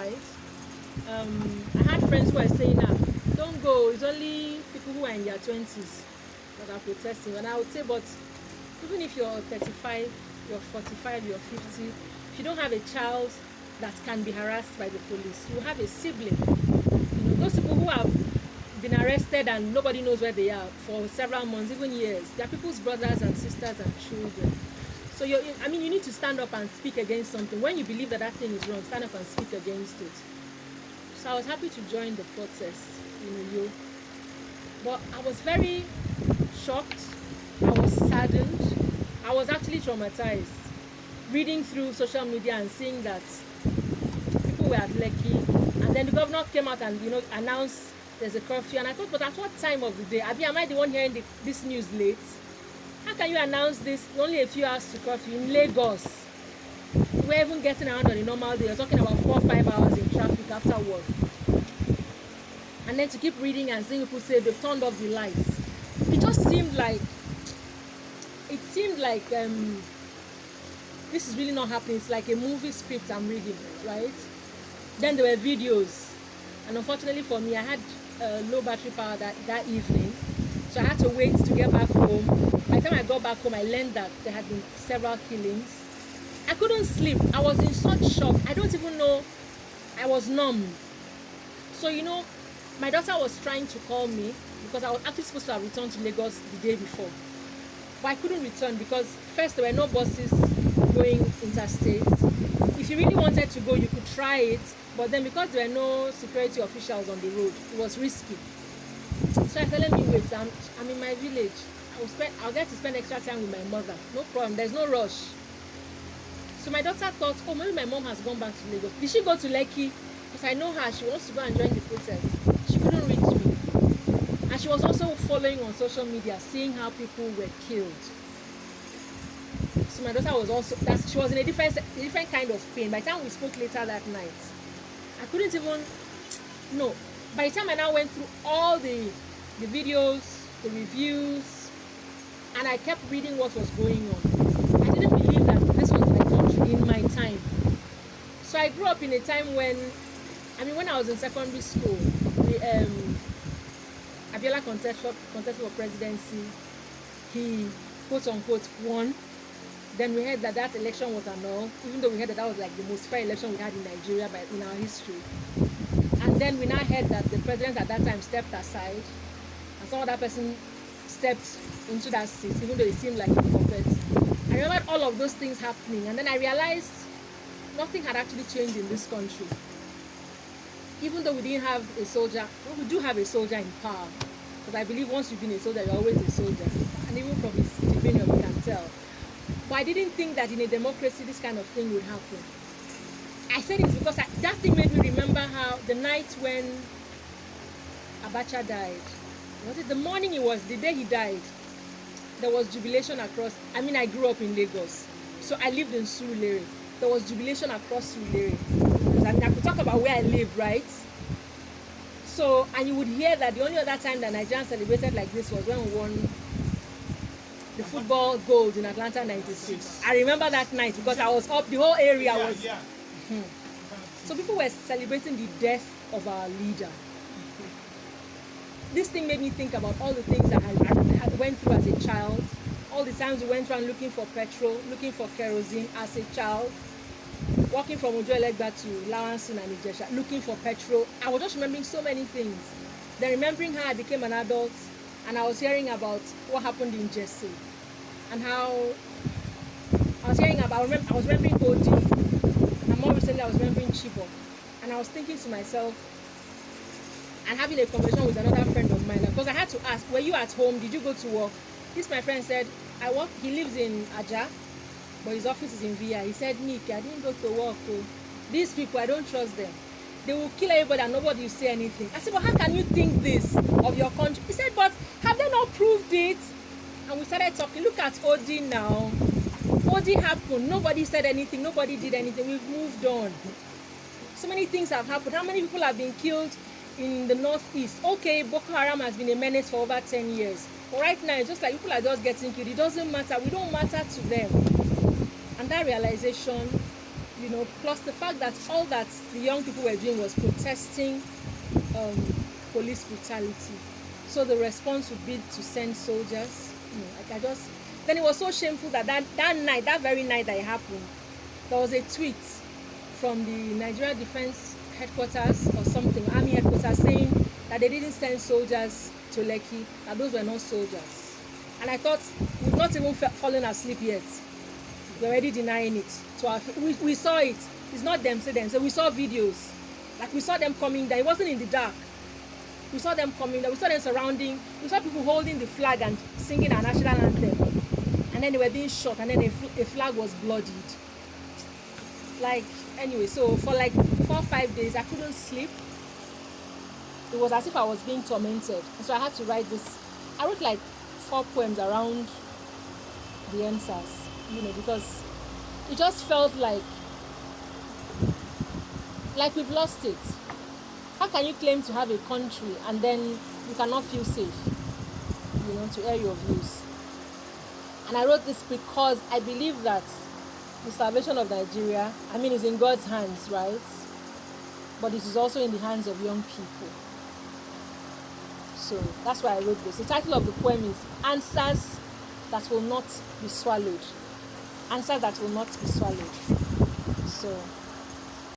fight. I had friends who were saying, don't go, it's only people who are in their 20s that are protesting. And I would say, but even if you're 35, you're 45, you're 50, if you don't have a child that can be harassed by the police, you have a sibling. You know, those people who have been arrested and nobody knows where they are for several months, even years, they are people's brothers and sisters and children. So you need to stand up and speak against something. When you believe that that thing is wrong, stand up and speak against it. So I was happy to join the protest, but I was very shocked. I was saddened. I was actually traumatized reading through social media and seeing that people were at Lekki, and then the governor came out and announced there's a curfew. And I thought, but at what time of the day? Am I the one hearing this news late? How can you announce this only a few hours to curfew in Lagos? We're even getting around on a normal day. You're talking about 4 or 5 hours in traffic after work. And then to keep reading and seeing people say they've turned off the lights. It just seemed like this is really not happening. It's like a movie script I'm reading, right? Then there were videos. And unfortunately for me, I had low battery power that evening. So I had to wait to get back home. By the time I got back home, I learned that there had been several killings. I couldn't sleep. I was in such shock. I don't even know. I was numb. So, my daughter was trying to call me because I was actually supposed to have returned to Lagos the day before. But I couldn't return because first there were no buses going interstate. If you really wanted to go, you could try it. But then because there were no security officials on the road, it was risky. So I said, let me wait. I'm in my village. I'll get to spend extra time with my mother. No problem. There's no rush. So my daughter thought, oh, maybe my mom has gone back to Lagos. Did she go to Lekki? Because I know her. She wants to go and join the protest. She couldn't reach me. And she was also following on social media, seeing how people were killed. So my daughter was also, she was in a different kind of pain. By the time we spoke later that night, I couldn't even, no. By the time I now went through all the videos, the reviews, and I kept reading what was going on, I didn't believe that this was my country in my time. So I grew up in a time when I was in secondary school, Abiola contested for presidency. He, quote unquote, won. Then we heard that election was annulled, even though we heard that was like the most fair election we had in Nigeria in our history. And then we now heard that the president at that time stepped aside, and some other person stepped into that seat, even though it seemed like a puppet. I remembered all of those things happening, and then I realized nothing had actually changed in this country. Even though we didn't have a soldier, well, we do have a soldier in power. Because I believe once you've been a soldier, you're always a soldier. And even from his demeanor, you can tell. But I didn't think that in a democracy, this kind of thing would happen. I said it because that thing made me remember how the night when Abacha died, was it the morning the day he died, there was jubilation across, I grew up in Lagos. So I lived in Surulere. There was jubilation across Surulere. I could talk about where I live, right? So, and you would hear that the only other time that Nigerians celebrated like this was when we won the football gold in Atlanta 96. I remember that night because I was up, the whole area was... Yeah. So people were celebrating the death of our leader. This thing made me think about all the things that I went through as a child, all the times we went around looking for petrol, looking for kerosene as a child, walking from Ojo-Elegba to Lawansin and Ijesha, looking for petrol. I was just remembering so many things. Then remembering how I became an adult, and I was hearing about what happened in Jesse, and how I was remembering OD, and more recently I was remembering Chibok, and I was thinking to myself, and having a conversation with another friend of mine, because I had to ask, were you at home? Did you go to work? This my friend said, I work. He lives in Aja, but his office is in VI. He said, Nick, I didn't go to work. Oh. These people, I don't trust them. They will kill everybody and nobody will say anything. I said, but how can you think this of your country? He said, but have they not proved it? And we started talking. Look at OD now. OD happened. Nobody said anything. Nobody did anything. We've moved on. So many things have happened. How many people have been killed in the northeast? Okay, Boko Haram has been a menace for over 10 years. But right now, it's just like people are just getting killed. It doesn't matter. We don't matter to them. And that realization you know, plus the fact that all that the young people were doing was protesting police brutality. So the response would be to send soldiers. You know, like I just, then it was so shameful that that very night that it happened, there was a tweet from the Nigeria Defense Headquarters or something, Army Headquarters, saying that they didn't send soldiers to Lekki, that those were not soldiers. And I thought, we've not even fallen asleep yet. We're already denying it. So we saw it. It's not them, say them. So we saw videos. Like we saw them coming down. It wasn't in the dark. We saw them coming down. We saw them surrounding. We saw people holding the flag and singing our national anthem. And then they were being shot. And then a flag was bloodied. Like, anyway, so for like 4 or 5 days, I couldn't sleep. It was as if I was being tormented. And so I had to write this. I wrote like 4 poems around the EndSars. You know, because it just felt like we've lost it. How can you claim to have a country and then you cannot feel safe, you know, to air your views? And I wrote this because I believe that the salvation of Nigeria, I mean, is in God's hands, right? But it is also in the hands of young people. So that's why I wrote this. The title of the poem is Answers That Will Not Be Swallowed. Answers that will not be swallowed. So